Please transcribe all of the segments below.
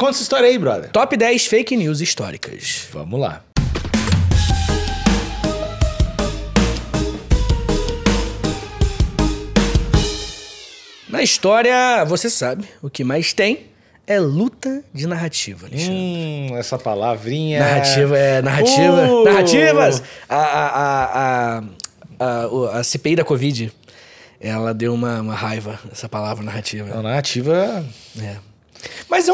Conta essa história aí, brother. Top 10 fake news históricas. Vamos lá. Na história, você sabe, o que mais tem é luta de narrativa, Alexandre. Essa palavrinha... Narrativa. Narrativas! A CPI da Covid, ela deu uma raiva, essa palavra narrativa. A narrativa... É. Mas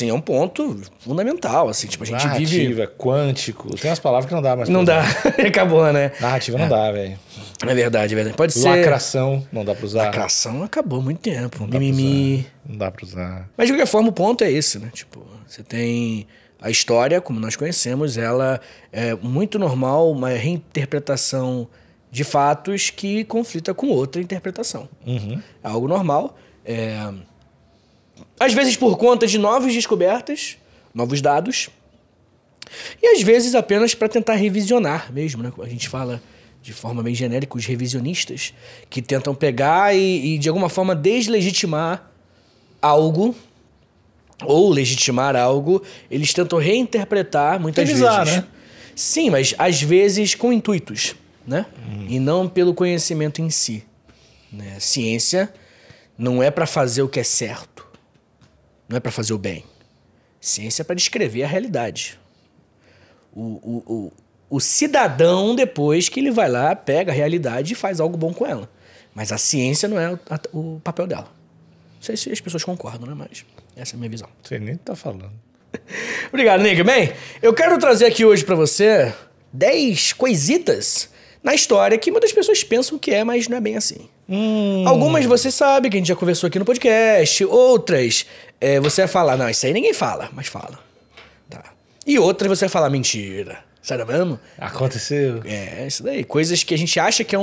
é um ponto fundamental, assim, tipo, a gente narrativa, quântico, tem umas palavras que não dá mais. Não dá, acabou, né? Narrativa não dá, velho. É verdade, é verdade. Pode ser... Lacração, não dá pra usar. Lacração acabou há muito tempo. Mimimi. Não dá pra usar. Mas de qualquer forma, o ponto é esse, né? Tipo, você tem a história, como nós conhecemos, ela é muito normal, uma reinterpretação de fatos que conflita com outra interpretação. Uhum. É algo normal. Às vezes por conta de novas descobertas, novos dados, e às vezes apenas para tentar revisionar mesmo, né? A gente fala de forma bem genérica, os revisionistas, que tentam pegar e de alguma forma deslegitimar algo, ou legitimar algo, eles tentam reinterpretar muitas vezes. Né? Sim, mas às vezes com intuitos, né? E não pelo conhecimento em si. Né? Ciência não é para fazer o que é certo. Não é para fazer o bem. Ciência é para descrever a realidade. O cidadão, depois que ele vai lá, pega a realidade e faz algo bom com ela. Mas a ciência não é o papel dela. Não sei se as pessoas concordam, né? Mas essa é a minha visão. Você nem tá falando. Obrigado, Nick. Bem, eu quero trazer aqui hoje para você 10 coisitas na história que muitas pessoas pensam que é, mas não é bem assim. Algumas você sabe, que a gente já conversou aqui no podcast. Outras, você vai falar, não, isso aí ninguém fala, mas fala. Tá. E outras você vai falar, mentira. Sério mesmo? Aconteceu. Isso daí. Coisas que a gente acha que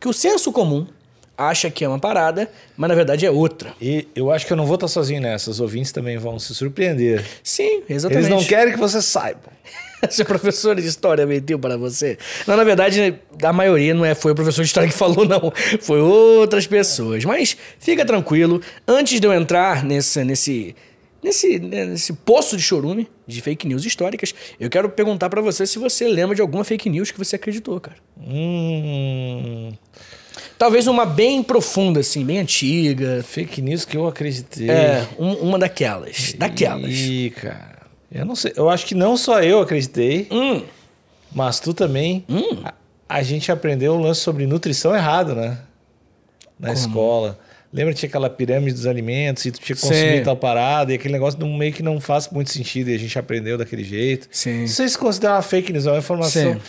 que o senso comum acha que é uma parada, mas na verdade é outra. E eu acho que eu não vou estar sozinho nessa. Os ouvintes também vão se surpreender. Sim, exatamente. Eles não querem que você saiba. Seu professor de história mentiu para você? Não, na verdade, a maioria não foi o professor de história que falou, não. Foi outras pessoas. Mas fica tranquilo. Antes de eu entrar nesse poço de chorume de fake news históricas, eu quero perguntar para você se você lembra de alguma fake news que você acreditou, cara. Talvez uma bem profunda, assim, bem antiga. Fake news que eu acreditei. Uma daquelas. Ih, cara. Eu não sei. Eu acho que não só eu acreditei, mas tu também. A gente aprendeu um lance sobre nutrição errado, né? Na escola. Lembra que tinha aquela pirâmide dos alimentos e tu tinha que consumir tal parada e aquele negócio meio que não faz muito sentido e a gente aprendeu daquele jeito. Sim. Não sei se considera uma fake news, é uma informação. Sim.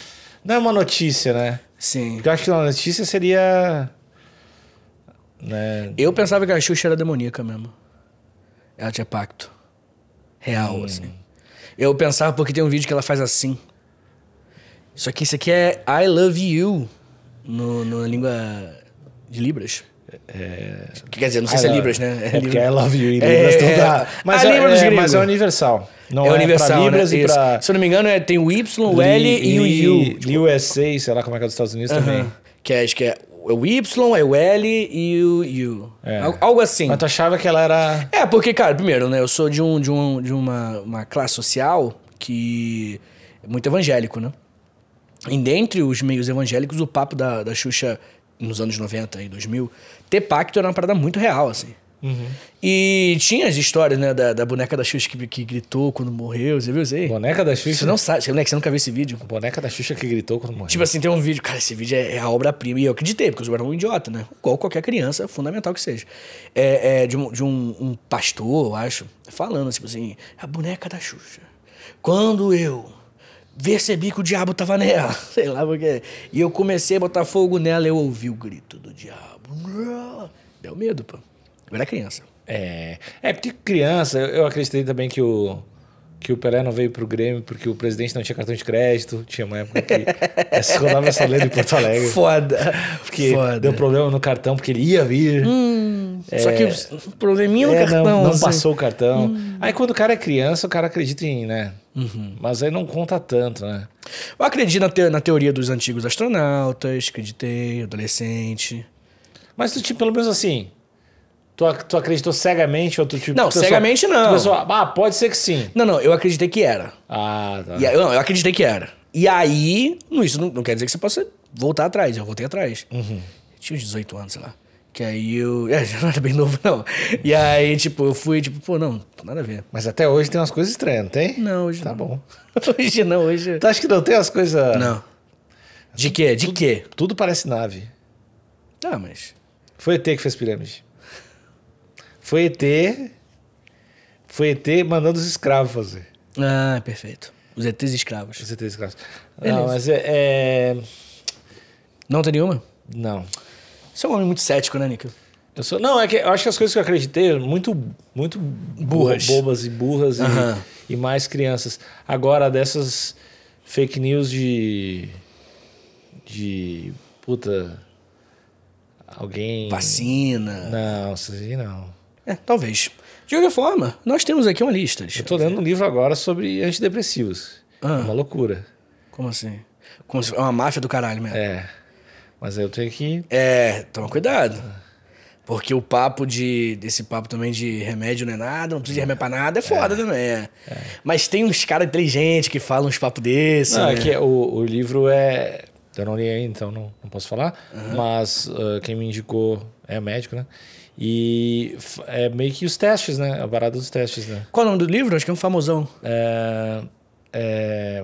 Não é uma notícia, né? Sim. Porque eu acho que uma notícia seria... Né? Eu pensava que a Xuxa era demoníaca mesmo. Ela tinha pacto. Real, assim. Eu pensava porque tem um vídeo que ela faz assim. Isso aqui é I love you na língua de Libras. Quer dizer, não sei se é Libras, né? Porque I love you e Libras não dá. Mas é universal. Não é universal, pra Libras, né? E pra... Se eu não me engano, tem o Y, o L e o U. USA, sei lá como é que é dos Estados Unidos também. Acho que é o Y, é o L e o U. Algo assim. Mas tu achava que ela era... Porque, cara, primeiro, né? Eu sou de uma classe social que é muito evangélico, né? E dentre os meios evangélicos, o papo da Xuxa nos anos 90 e 2000, ter pacto era uma parada muito real, assim. E tinha as histórias, né, da boneca da Xuxa que gritou quando morreu, você viu isso aí? Boneca da Xuxa? Você não sabe, você nunca viu esse vídeo? Boneca da Xuxa que gritou quando morreu. Tipo assim, tem um vídeo, cara, esse vídeo é a obra-prima, e eu acreditei, porque eu era um idiota, né? Igual qualquer criança, fundamental que seja. De um pastor, eu acho, falando, tipo assim, a boneca da Xuxa. Quando eu percebi que o diabo tava nela, sei lá porque. E eu comecei a botar fogo nela, eu ouvi o grito do diabo. Deu medo, pô. Eu era criança. Porque criança, eu acreditei também que o Pelé não veio pro Grêmio porque o presidente não tinha cartão de crédito. Tinha uma época que rolava essa lenda em Porto Alegre. Foda. Porque deu problema no cartão, porque ele ia vir. Só que o probleminha no cartão. Não passou o cartão. Aí quando o cara é criança, o cara acredita em, né? Mas aí não conta tanto, né? Eu acredito na teoria dos antigos astronautas, acreditei, adolescente. Mas tu, tipo, pelo menos assim... Tu acreditou cegamente ou tu tipo... Não, cegamente não. Tu pensou, pode ser que sim. Não, eu acreditei que era. Ah, tá. Eu acreditei que era. E aí, isso não quer dizer que você possa voltar atrás. Eu voltei atrás. Uhum. Tinha uns 18 anos, sei lá. Que aí eu... já não era bem novo, não. E aí, tipo, eu fui, tipo, pô, não, nada a ver. Mas até hoje tem umas coisas estranhas, não tem? Não, hoje tá não. Tá bom. Hoje não, hoje... Tu acha que não tem as coisas... Não. De quê? De quê? Tudo parece nave. Ah, mas... Foi ET que fez pirâmide. Foi ET mandando os escravos fazer. Ah, perfeito. Os ETs escravos. Os ETs escravos. Beleza. Não, mas Não tem nenhuma? Não. Você é um homem muito cético, né, Nico? Não, é que eu acho que as coisas que eu acreditei muito Burras. bobas e burras e mais crianças. Agora, dessas fake news de puta... Alguém... Vacina. Não, isso aí não. Talvez. De qualquer forma, nós temos aqui uma lista. Eu tô lendo um livro agora sobre antidepressivos. É uma loucura. Como assim? Como se... É uma máfia do caralho mesmo. É. Mas eu tenho que... Toma cuidado. Porque o papo desse papo também de remédio não é nada, não precisa de remédio pra nada, é foda também. Mas tem uns caras inteligentes que falam uns papos desses. Não, né? é que o livro é... Eu não li ainda, então não posso falar. Mas quem me indicou é médico, né? E é meio que os testes, né? A parada dos testes, né? Qual é o nome do livro? Acho que é um famosão.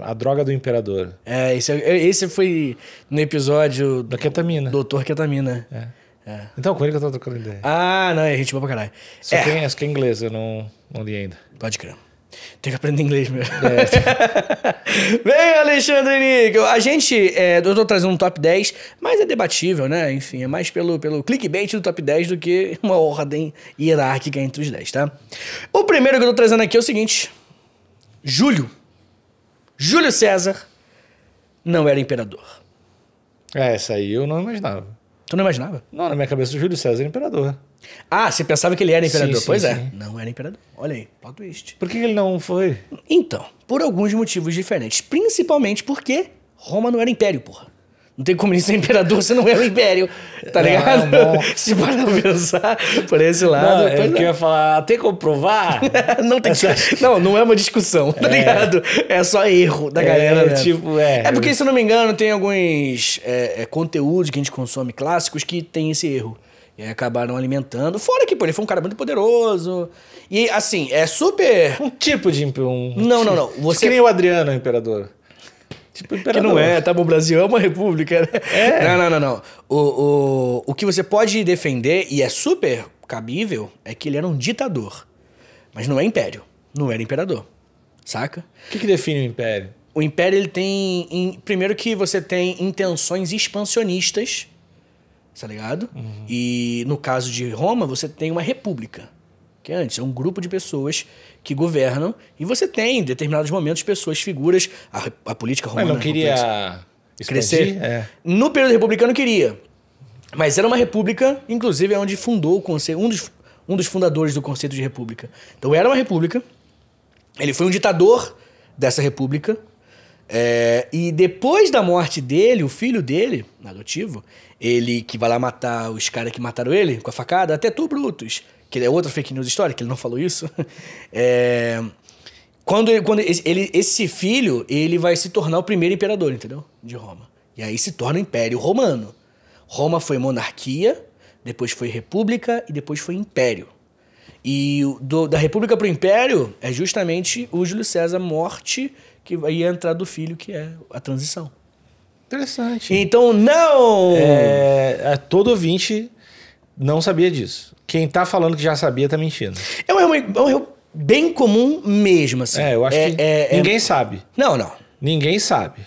A Droga do Imperador. Esse foi no episódio... Da ketamina. Doutor Ketamina. Então, com ele que eu tô trocando ideia. Ah, não, é gente boa pra caralho. Só que é inglês, eu não li ainda. Pode crer. Tem que aprender inglês mesmo. Bem, Alexandre Níquel, a gente... eu tô trazendo um top 10, mas é debatível, né? Enfim, é mais pelo clickbait do top 10 do que uma ordem hierárquica entre os 10, tá? O primeiro que eu tô trazendo aqui é o seguinte. Júlio César não era imperador. Essa aí eu não imaginava. Tu não imaginava? Não, na minha cabeça o Júlio César era imperador. Ah, você pensava que ele era imperador? Sim, pois sim, é. sim. Não era imperador. Olha aí, plot twist. Por que ele não foi? Então, por alguns motivos diferentes. Principalmente porque Roma não era império, porra. Não tem como ele ser imperador se não é um império. Tá ligado? Se parar pra pensar por esse lado. Não, eu ia falar, tem como provar? Não é uma discussão, tá ligado? É só erro da galera. É porque, se eu não me engano, tem alguns conteúdos que a gente consome clássicos que tem esse erro. E aí acabaram alimentando. Fora que, pô, ele foi um cara muito poderoso. E, assim, é super... Um tipo de... Não. Você... Que nem o Adriano, o imperador. Tipo imperador. Que não é, tá bom, o Brasil é uma república, né? Não. O que você pode defender, e é super cabível, é que ele era um ditador. Mas não é império. Não era imperador. Saca? O que define o império? O império, ele tem... Primeiro que você tem intenções expansionistas, tá ligado? E no caso de Roma, você tem uma república. Que antes é um grupo de pessoas que governam e você tem, em determinados momentos, pessoas, figuras, a política romana... Mas não queria crescer? No período republicano queria. Mas era uma república, inclusive é onde fundou o conceito, um dos fundadores do conceito de república. Então era uma república, ele foi um ditador dessa república, e depois da morte dele, o filho dele, adotivo, ele que vai lá matar os caras que mataram ele com a facada, até tu, Brutus, que é outra fake news histórica, ele não falou isso. Quando esse filho, ele vai se tornar o primeiro imperador, entendeu? De Roma. E aí se torna o Império Romano. Roma foi monarquia, depois foi república e depois foi império. E da república pro império é justamente o Júlio César morte que vai entrar do filho, que é a transição. Interessante. Então, não! Todo ouvinte não sabia disso. Quem tá falando que já sabia tá mentindo. É um erro bem comum mesmo, assim. Eu acho que ninguém sabe. Não. Ninguém sabe.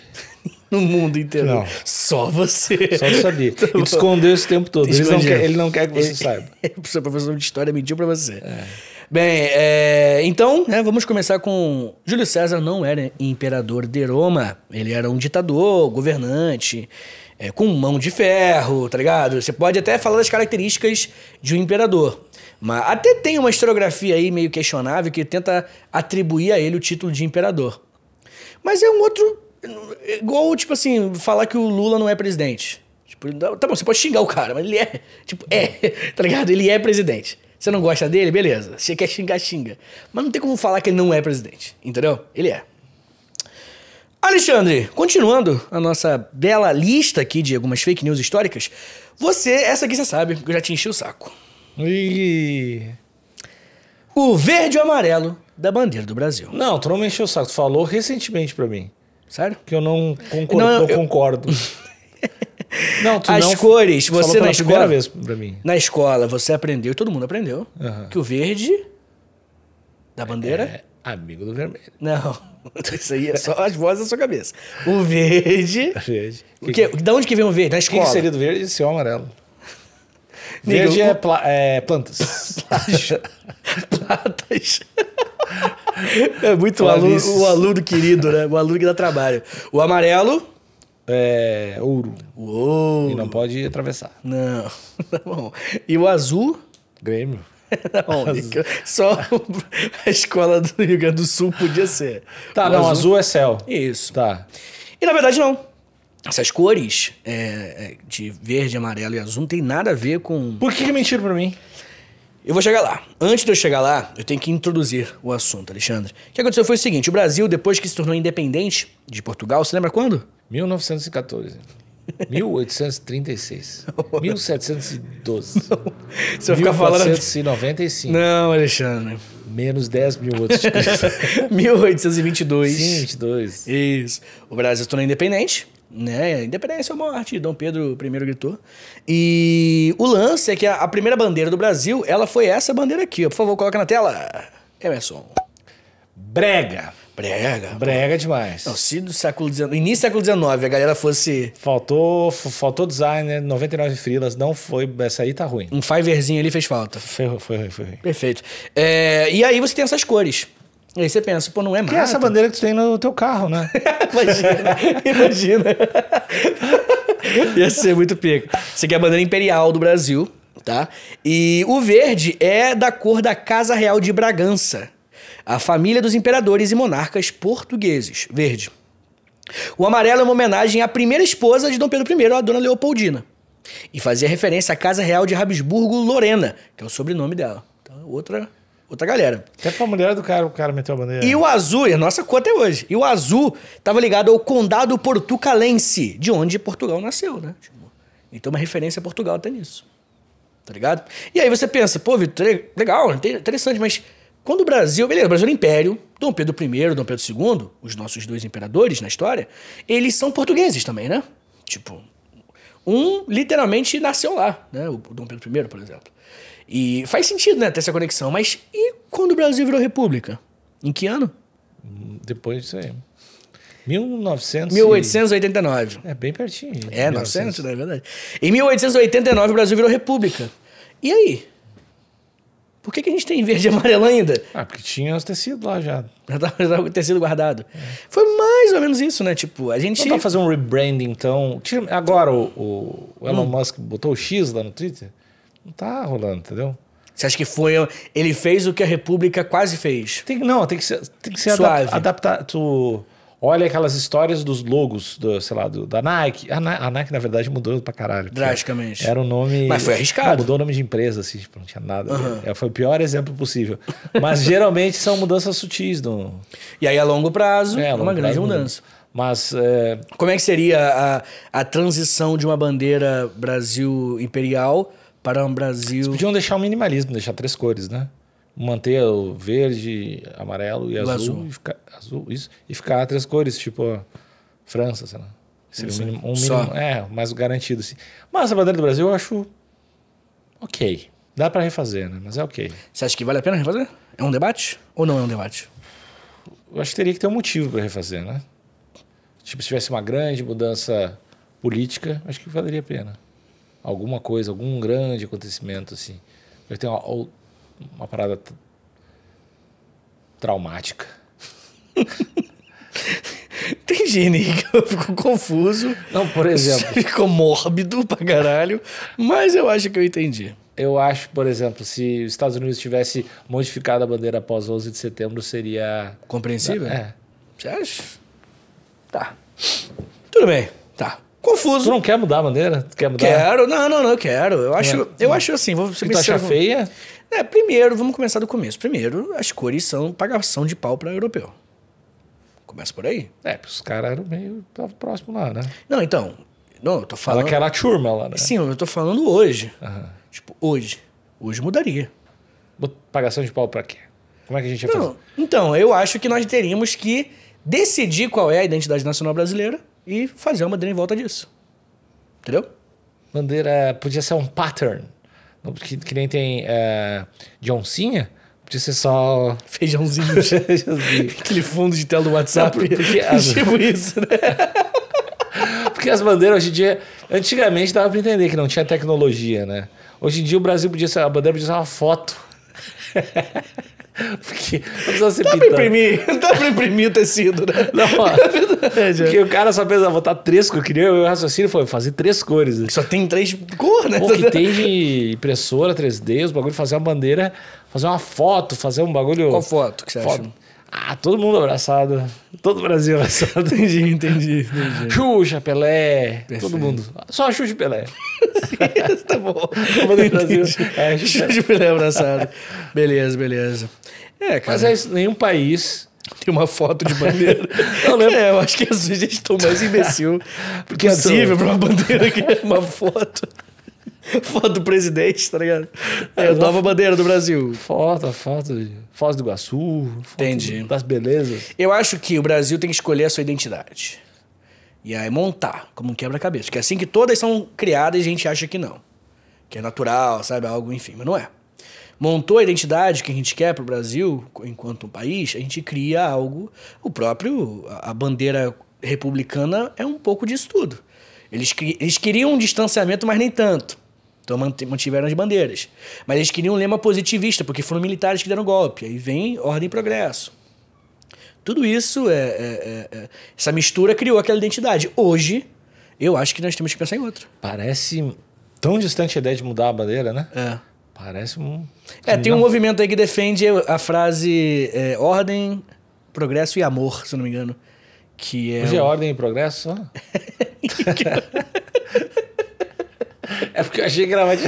No mundo inteiro. Não. Só você. Só tu sabia. Tá E tu escondeu esse tempo todo. Ele não quer que você saiba. O seu professor de história mentiu pra você. Bem, então, vamos começar com... Júlio César não era imperador de Roma. Ele era um ditador, governante, com mão de ferro, tá ligado? Você pode até falar das características de um imperador. Mas até tem uma historiografia aí meio questionável que tenta atribuir a ele o título de imperador. Mas é um outro... Igual, tipo assim, falar que o Lula não é presidente. Tipo, tá bom, você pode xingar o cara, mas ele tá ligado? Ele é presidente. Você não gosta dele? Beleza. Você quer xingar, xinga. Mas não tem como falar que ele não é presidente. Entendeu? Ele é. Alexandre, continuando a nossa bela lista aqui de algumas fake news históricas, essa aqui você sabe, porque eu já te enchi o saco. O verde e o amarelo da bandeira do Brasil. Não, tu não me encheu o saco. Tu falou recentemente pra mim. Sério? Que eu não concordo. Não, tu As não cores, falou você pela na primeira escola, vez pra mim. na escola você aprendeu, todo mundo aprendeu, que o verde da bandeira... É amigo do vermelho. Não, isso aí é só as vozes da sua cabeça. O verde... Verde. Da onde que vem o verde? Na O escola. que seria do verde e se é o amarelo? Amigo, Verde é plantas. Platas. É muito o aluno querido, né? O aluno que dá trabalho. O amarelo... É ouro. Uou. E não pode atravessar. Não, tá bom. E o azul? Grêmio. Não, só a escola do Rio Grande do Sul podia ser. Tá, O não, azul é céu. Isso. Tá. E na verdade não. Essas cores de verde, amarelo e azul não tem nada a ver com... Por que mentiram pra mim? Eu vou chegar lá. Antes de eu chegar lá, eu tenho que introduzir o assunto, Alexandre. O que aconteceu foi o seguinte, o Brasil, depois que se tornou independente de Portugal, você lembra quando? 1914. 1836. 1712. Você vai ficar falando... 1495. Não, Alexandre. Menos 10 mil outros. 1822. Sim, 22. Isso. O Brasil se tornou independente, né? Independência ou morte, Dom Pedro I gritou. E o lance é que a primeira bandeira do Brasil, ela foi essa bandeira aqui, ó. Por favor, coloca na tela. Emerson. Brega. Brega demais. Não, se do século XIX, início do século XIX, a galera fosse... Faltou design, né? 99 frilas, não foi... Essa aí tá ruim. Um fiverzinho ali fez falta. Foi ruim. Perfeito. E aí você tem essas cores. E aí você pensa, pô, não é Que é essa bandeira que tu tem no teu carro, né? Imagina. Ia ser muito pico. Isso aqui é a bandeira imperial do Brasil, tá? E o verde é da cor da Casa Real de Bragança. A família dos imperadores e monarcas portugueses. Verde. O amarelo é uma homenagem à primeira esposa de Dom Pedro I, a Dona Leopoldina. E fazia referência à Casa Real de Habsburgo-Lorena, que é o sobrenome dela. Então, outra galera. Até pra mulher do cara, o cara meteu a bandeira. E o azul, é a nossa cor até hoje. E o azul estava ligado ao Condado Portucalense, de onde Portugal nasceu, né? Então, uma referência a Portugal até nisso. Tá ligado? E aí você pensa, pô, Vitor, legal, interessante, mas... Quando o Brasil... Beleza, o Brasil era império. Dom Pedro I, Dom Pedro II, os nossos dois imperadores na história, eles são portugueses também, né? Tipo, um literalmente nasceu lá, né? O Dom Pedro I, por exemplo. E faz sentido, né, ter essa conexão. Mas e quando o Brasil virou república? Em que ano? Depois disso aí. 1889. É bem pertinho. 900, não é verdade? Em 1889 o Brasil virou república. E aí? Por que a gente tem verde e amarelo ainda? Ah, porque tinha os tecidos lá já. Já tava com o tecido guardado. Foi mais ou menos isso, né? Tipo, a gente... Não dá pra fazer um rebranding, então... Agora o Elon Musk botou o X lá no Twitter. Não tá rolando, entendeu? Você acha que foi... Ele fez o que a República quase fez? Tem que ser Suave. adaptado. Tu olha aquelas histórias dos logos, da Nike. A Nike, na verdade, mudou pra caralho. Drasticamente. Era um nome... Mas foi arriscado. Não, mudou o nome de empresa, assim, tipo, não tinha nada. Foi o pior exemplo possível. Mas geralmente são mudanças sutis. E aí, a longo prazo, uma grande mudança. Mas... Como é que seria a transição de uma bandeira Brasil imperial para um Brasil... Eles podiam deixar o minimalismo, deixar 3 cores, né? Manter o verde, amarelo e azul. E ficar 3 cores, tipo França, sei lá. Seria um mínimo, mais garantido, assim. Mas a bandeira do Brasil eu acho ok. Dá pra refazer, né? Mas é ok. Você acha que vale a pena refazer? É um debate? Ou não é um debate? Eu acho que teria que ter um motivo pra refazer, né? Tipo, se tivesse uma grande mudança política, acho que valeria a pena. Alguma coisa, algum grande acontecimento, assim. Eu tenho uma parada traumática. Entendi, Nick. Eu fico confuso. Não, por exemplo... Ficou mórbido pra caralho. Mas eu acho que eu entendi. Eu acho, por exemplo, se os Estados Unidos tivesse modificado a bandeira após 11 de setembro, seria... Compreensível? É. Você acha? Tá. Tudo bem. Tá. Confuso. Tu não quer mudar a bandeira? Tu quer mudar? Quero. Não, eu quero. Eu acho assim, vou ser Tu acha feia? Primeiro, vamos começar do começo. Primeiro, as cores são pagação de pau para europeu. Começa por aí. Os caras eram meio próximos lá, né? Não, então... Não, eu tô falando... Aquela turma lá, né? Sim, eu tô falando hoje. Tipo, hoje. Hoje mudaria. Pagação de pau pra quê? Como é que a gente ia fazer? Então, eu acho que nós teríamos que decidir qual é a identidade nacional brasileira e fazer uma bandeira em volta disso. Entendeu? Bandeira podia ser um pattern. Que nem tem de oncinha. Podia ser só... Feijãozinho. Aquele fundo de tela do WhatsApp. Não, porque tipo isso, né? Porque as bandeiras hoje em dia... Antigamente dava pra entender que não tinha tecnologia, né? Hoje em dia o Brasil podia ser... A bandeira podia ser uma foto. Porque não precisa ser não dá pra imprimir o tecido, né? Não, porque o cara só pensa, botar 3 cores. Eu queria o raciocínio foi fazer 3 cores. Só tem 3 cores, né? Pô, que tem de impressora 3D, os bagulho, fazer uma bandeira, fazer uma foto, fazer um bagulho... Qual foto que você acha? Todo mundo abraçado. Todo o Brasil abraçado. Entendi. Xuxa, Pelé, perfeito. Todo mundo. Só a Xuxa e Pelé. Tá bom. O Brasil. Xuxa e Pelé abraçado. Beleza. Cara. Mas é isso, nenhum país... Tem uma foto de bandeira. Não lembro. Eu acho que a sugestão mais imbecil possível pra uma bandeira que é uma foto. Foto do presidente, tá ligado? A nova bandeira do Brasil. Foto de Foz do Iguaçu. Entendi. Das belezas. Eu acho que o Brasil tem que escolher a sua identidade. E aí montar como um quebra-cabeça. Porque é assim que todas são criadas, a gente acha que não. Que é natural, sabe? Algo, enfim, mas não é. Montou a identidade que a gente quer pro Brasil, enquanto um país, a gente cria algo... A bandeira republicana é um pouco disso tudo. Eles queriam um distanciamento, mas nem tanto. Então mantiveram as bandeiras. Mas eles queriam um lema positivista, porque foram militares que deram golpe. Aí vem ordem e progresso. Tudo isso, essa mistura criou aquela identidade. Hoje, eu acho que nós temos que pensar em outra. Parece tão distante a ideia de mudar a bandeira, né? Parece um... tem um movimento aí que defende a frase ordem, progresso e amor, se eu não me engano. Que é hoje é ordem e progresso só? É porque eu achei que era mais...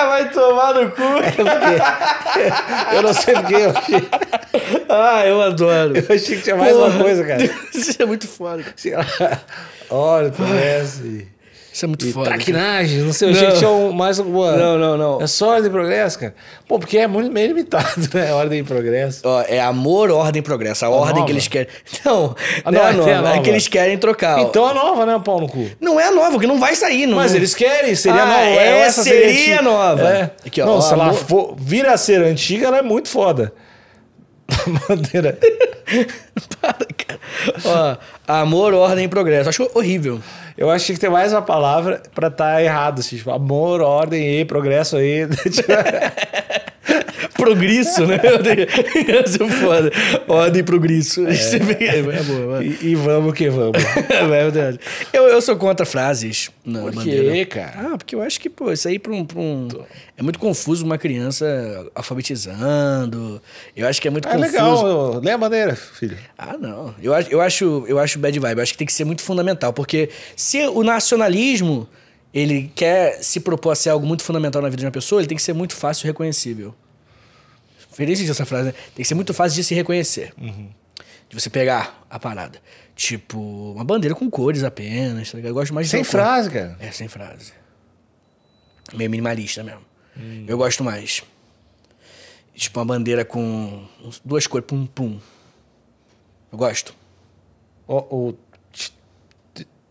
Vai tomar no cu. Eu não sei porque eu achei... Eu adoro. Eu achei que tinha mais uma coisa, cara. Isso é muito foda. Olha, parece... Isso é muito foda. Traquinagens, não sei, eu achei que tinha mais alguma... Não. É só ordem e progresso, cara. Pô, porque é muito meio limitado, né? Ordem e progresso. É amor, ordem e progresso. A ordem nova? que eles querem... Não, não é a nova. nova. É que eles querem trocar. Então a nova, né? Pau no cu. Não é a nova, porque não vai sair. Não... Mas eles querem, seria nova. Essa seria nova. Aqui, ó, se ela vir a ser antiga, ela é muito foda. Bandeira. Para, cara. Amor, ordem e progresso. Acho horrível. Eu acho que tem que ter mais uma palavra pra estar errado. Assim, tipo, amor, ordem e progresso aí. Progresso, né? Isso é foda. Ordem e progresso. É boa. E vamos que vamos. É verdade. Eu sou contra frases na bandeira. Por quê, cara? Porque eu acho que, isso aí é muito confuso uma criança alfabetizando. Eu acho que é muito confuso. Legal. Lê a bandeira, filho. Não. Eu acho bad vibe. Eu acho que tem que ser muito fundamental. Porque se o nacionalismo ele quer se propor a ser algo muito fundamental na vida de uma pessoa, ele tem que ser muito fácil e reconhecível. Feliz essa frase, né? Tem que ser muito fácil de se reconhecer. De você pegar a parada. Tipo, uma bandeira com cores apenas. Tá ligado? Eu gosto mais de... Sem frase, cara. Sem frase. Meio minimalista mesmo. Eu gosto mais. Tipo, uma bandeira com 2 cores, pum. Eu gosto.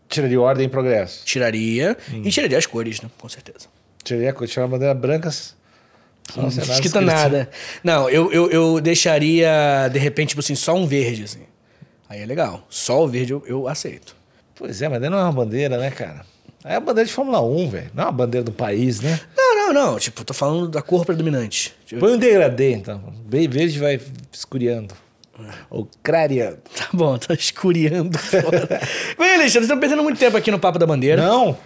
Tiraria ordem e progresso. Tiraria. E tiraria as cores, né? Com certeza. Tiraria a bandeira brancas. Não escrita nada. Não, eu deixaria, de repente, tipo assim, só um verde, assim. Aí é legal. Só o verde eu aceito. Pois é, mas não é uma bandeira, né, cara? É a bandeira de Fórmula 1, velho. Não é uma bandeira do país, né? Não. Tipo, tô falando da cor predominante. Põe um degradê, então. Bem verde vai escuriando. Ou clareando. Tá bom, tá escuriando. Bem, Alexandre, estamos perdendo muito tempo aqui no Papo da Bandeira. Não.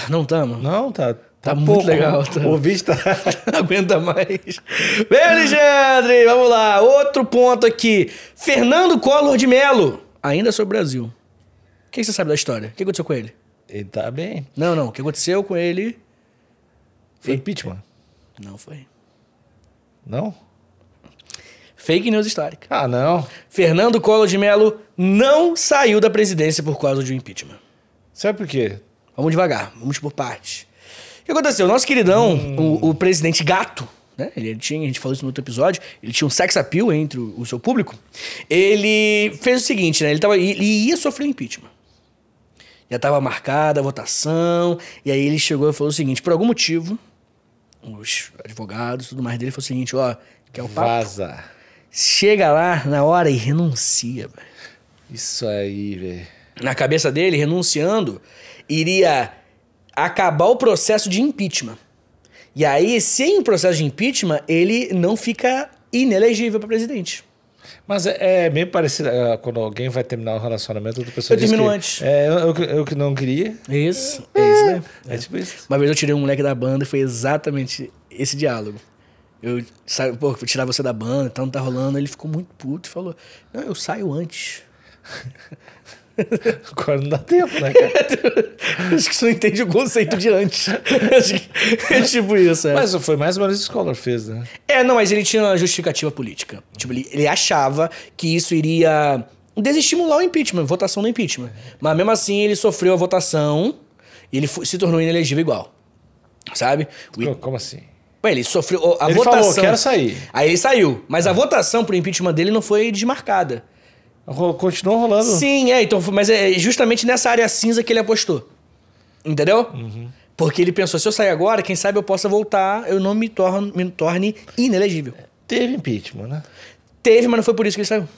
Não estamos? Não, tá. Tá muito legal. Tá. O vídeo tá... Não aguenta mais. Bem, Alexandre, vamos lá. Outro ponto aqui. Fernando Collor de Mello. Ainda sobre o Brasil. O que você sabe da história? O que aconteceu com ele? Ele tá bem. Não. O que aconteceu com ele... Foi impeachment? Não foi. Não? Fake news histórica. Ah, não. Fernando Collor de Mello não saiu da presidência por causa de um impeachment. Sabe por quê? Vamos devagar, vamos por partes. O que aconteceu? O nosso queridão, o presidente gato, né? Ele tinha, a gente falou isso no outro episódio, ele tinha um sex appeal entre o seu público. Ele fez o seguinte, né? Ele ia sofrer impeachment. Já estava marcada a votação, e aí ele chegou e falou o seguinte, por algum motivo, os advogados e tudo mais dele falou o seguinte, ó, quer o papo? Vaza. Chega lá na hora e renuncia, velho. Isso aí, velho. Na cabeça dele, renunciando, iria acabar o processo de impeachment. E aí, sem o processo de impeachment, ele não fica inelegível para presidente. Mas é meio parecido quando alguém vai terminar o relacionamento, outra pessoa Eu diz termino que... antes. Eu que não queria. Isso, né? É tipo isso. Uma vez eu tirei um moleque da banda e foi exatamente esse diálogo. Eu saio, pô, vou tirar você da banda, então não tá rolando. Ele ficou muito puto e falou, não, eu saio antes. Agora não dá tempo, né, cara? Acho que você não entende o conceito de antes. Acho que é tipo isso, é. Mas foi mais ou menos isso que o Collor fez, né? Não, mas ele tinha uma justificativa política. Tipo, ele achava que isso iria desestimular o impeachment, votação do impeachment. Mas mesmo assim, ele sofreu a votação e ele se tornou inelegível igual. Sabe? Como assim? Ué, ele sofreu a Ele votação. falou, quero sair. Aí ele saiu. Mas a votação pro impeachment dele não foi desmarcada. Continuou rolando. Sim, então, mas é justamente nessa área cinza que ele apostou. Entendeu? Porque ele pensou, se eu sair agora, quem sabe eu possa voltar, eu não me torne inelegível. Teve impeachment, né? Teve, mas não foi por isso que ele saiu.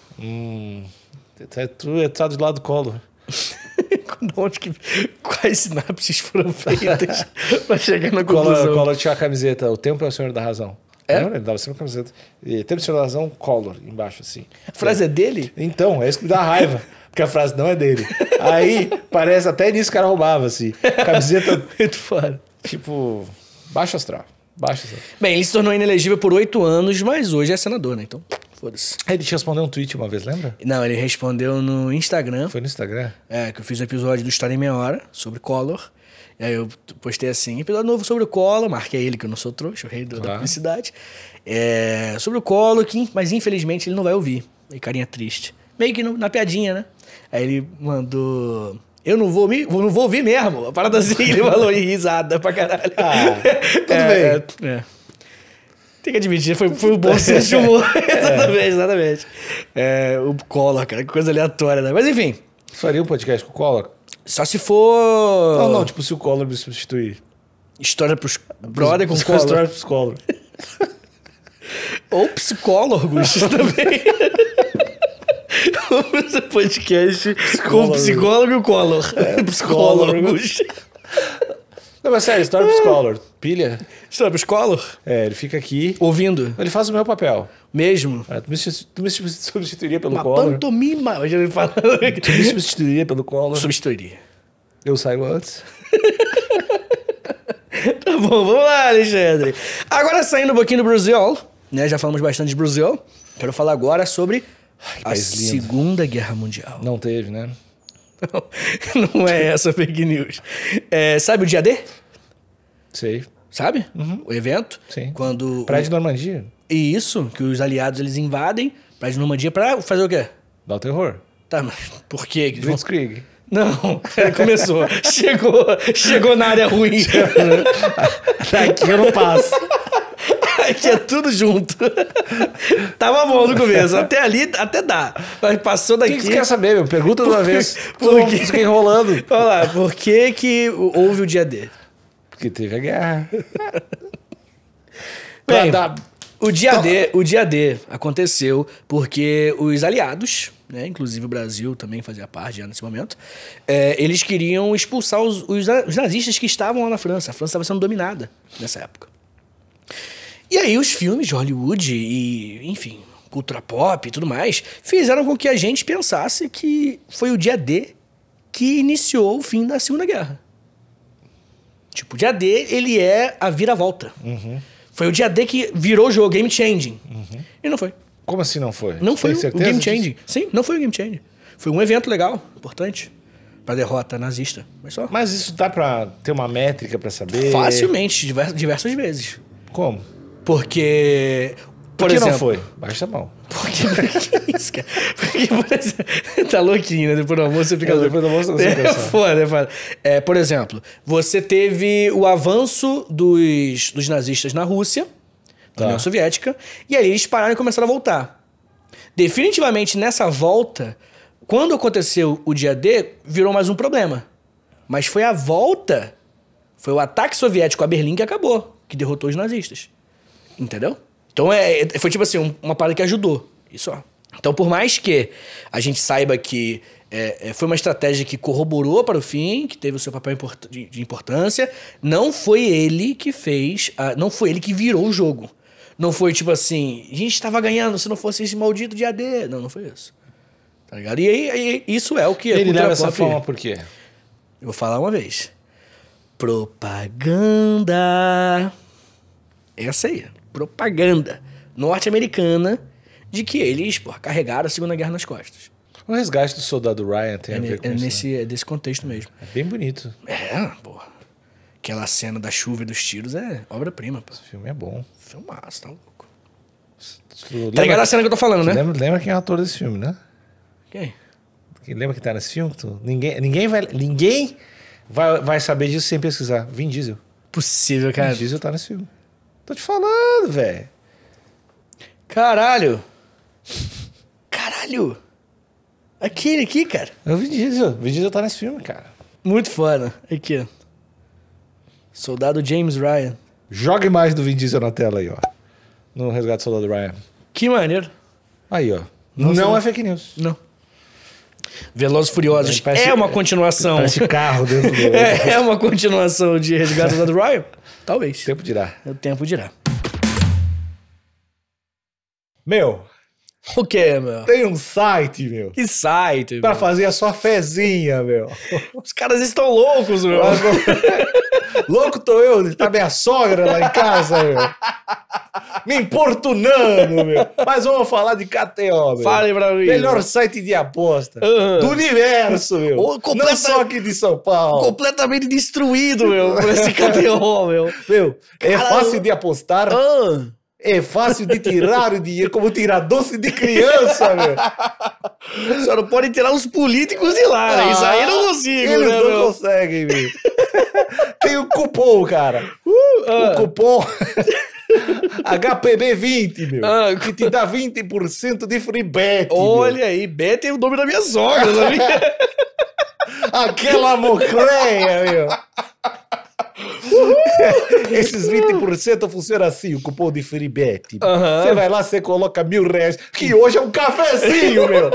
Tu tá do lado do Collor. Quais sinapses foram feitas pra chegar na conclusão? Collor tinha a camiseta, o tempo é o senhor da razão. É? Ele dava sempre a camiseta. E tempo é o senhor da razão, Collor, embaixo assim. A frase é dele? Então, é isso que me dá raiva. Porque a frase não é dele. Aí, parece até nisso que o cara roubava, assim. Camiseta, Muito foda. tipo, baixo astral. Baixo astral. Bem, ele se tornou inelegível por 8 anos, mas hoje é senador, né? Então, foda-se. Aí ele te respondeu um tweet uma vez, lembra? Não, ele respondeu no Instagram. Foi no Instagram? Que eu fiz um episódio do História em Meia Hora, sobre Collor. E aí eu postei assim, episódio novo sobre o Collor, marquei ele que eu não sou trouxa, o rei da publicidade. Sobre o Collor, mas infelizmente ele não vai ouvir. Aí carinha triste. Meio que na piadinha, né? Aí ele mandou... Eu não vou ouvir mesmo. A parada assim, ele falou e risada pra caralho. Tudo bem. Tem que admitir, foi um bom senso de humor. Exatamente. O Collor, cara, que coisa aleatória, né? Mas enfim. Você faria um podcast com o Collor? Só se for... Não, tipo, se o Collor me substituir. História pros brother com Collor. História pros Collor. Ou psicólogos também. Esse podcast com o psicólogo e o Collor. Psicólogos. Não, mas sério, história pros Collor. Pilha. História pros Collor? Ele fica aqui. Ouvindo. Ele faz o meu papel. Mesmo. Tu me substituiria pelo Uma Collor? pantomima. Hoje ele fala. Tu me substituiria pelo Collor? Substituiria. Eu saio antes. Tá bom, vamos lá, Alexandre. Agora saindo um pouquinho do Brasil, né? Já falamos bastante de Brasil. Quero falar agora sobre a Segunda Guerra Mundial. Não teve, né? Não é essa fake news. Sabe o dia D? Sei. Sabe? O evento? Sim. Quando... Praia de Normandia. E isso, que os aliados eles invadem Praia de Normandia pra fazer o quê? Dá o terror. Tá, mas por quê? Blitzkrieg. Não, começou. Chegou na área ruim. Daqui eu não passo. Aqui é tudo junto. Tava bom no começo. Até ali, até dá. Mas passou daqui... O que você quer saber, meu? Pergunta de uma vez. Por que? Fiquei enrolando. Olha lá, por que houve o dia D? Porque teve a guerra. Bem, o dia D aconteceu porque os aliados, né, inclusive o Brasil também fazia parte já nesse momento, eles queriam expulsar os nazistas que estavam lá na França. A França estava sendo dominada nessa época. E aí os filmes de Hollywood e, enfim, cultura pop e tudo mais, fizeram com que a gente pensasse que foi o dia D que iniciou o fim da Segunda Guerra. Tipo, o dia D, ele é a viravolta. Foi o dia D que virou o jogo, game changing. E não foi. Como assim não foi? Não foi Tem o certeza game disso? changing. Sim, não foi o game changing. Foi um evento legal, importante. pra derrota nazista. Mas só. Mas isso dá pra ter uma métrica pra saber? Facilmente, diversas vezes. Como? Porque... Por que não foi? Baixa a mão. Que isso, cara? Porque, por exemplo, tá louquinho, né? Depois do almoço você fica louco. Depois do almoço você fica pensando. É foda. Por exemplo, você teve o avanço dos nazistas na Rússia, na União Soviética, e aí eles pararam e começaram a voltar. Definitivamente, nessa volta, quando aconteceu o dia D, virou mais um problema. Mas foi a volta, foi o ataque soviético a Berlim que acabou, que derrotou os nazistas. Entendeu? Então foi tipo assim, uma parada que ajudou. Isso, ó. Então, por mais que a gente saiba que foi uma estratégia que corroborou para o fim, que teve o seu papel de importância, não foi ele que fez, não foi ele que virou o jogo. Não foi tipo assim, a gente estava ganhando se não fosse esse maldito de AD. Não foi isso. Tá ligado? E aí, isso é o que... Ele leva essa forma por quê? Eu vou falar uma vez. Propaganda. Essa aí. Propaganda norte-americana de que eles, carregaram a Segunda Guerra nas costas. O resgate do soldado Ryan tem a ver com isso, né? Desse contexto mesmo. É bem bonito. Porra. Aquela cena da chuva e dos tiros é obra-prima, pô. Esse filme é bom. Filmaço, tá louco. Lembra, tá ligado a cena que eu tô falando, né? Lembra quem é o ator desse filme, né? Quem? Lembra que tá nesse filme? Ninguém vai saber disso sem pesquisar. Vin Diesel. Possível, cara. Vin Diesel tá nesse filme. Tô te falando, velho. Caralho. Aquele aqui, cara. É o Vin Diesel. Vin Diesel tá nesse filme, cara. Muito foda. Aqui, ó. Soldado James Ryan. Jogue mais do Vin Diesel na tela aí, ó. No resgate do soldado Ryan. Que maneiro. Aí, ó. Nossa, não é fake news. Não. Velozes e Furiosos é uma continuação. Parece carro dentro do... É uma continuação de Resgate do Soldado Ryan? Talvez. O tempo dirá. O tempo dirá. Meu... O que, meu? Tem um site, meu. Que site, pra meu? fazer a sua fezinha, meu. Os caras estão loucos, meu. Louco tô eu de estar minha sogra lá em casa, meu. Me importunando, meu. Mas vamos falar de KTO, meu. Fale pra mim. Melhor site de aposta do universo, meu. Não só aqui de São Paulo. Completamente destruído, meu, por esse KTO, meu. Meu, é fácil de apostar. É fácil de tirar o dinheiro, como tirar doce de criança, meu. Só não pode tirar os políticos de lá, né? Isso aí eu não consigo, eles né, não meu? conseguem, meu. Tem o cupom, cara. O cupom HPB20, meu. Que te dá 20% de free bet. Olha aí, Bet é o nome da minha sogra, sabia? Aquela mocreia, meu. Esses 20% funciona assim, o cupom de free bet. Você vai lá, você coloca R$1.000, que hoje é um cafezinho, meu.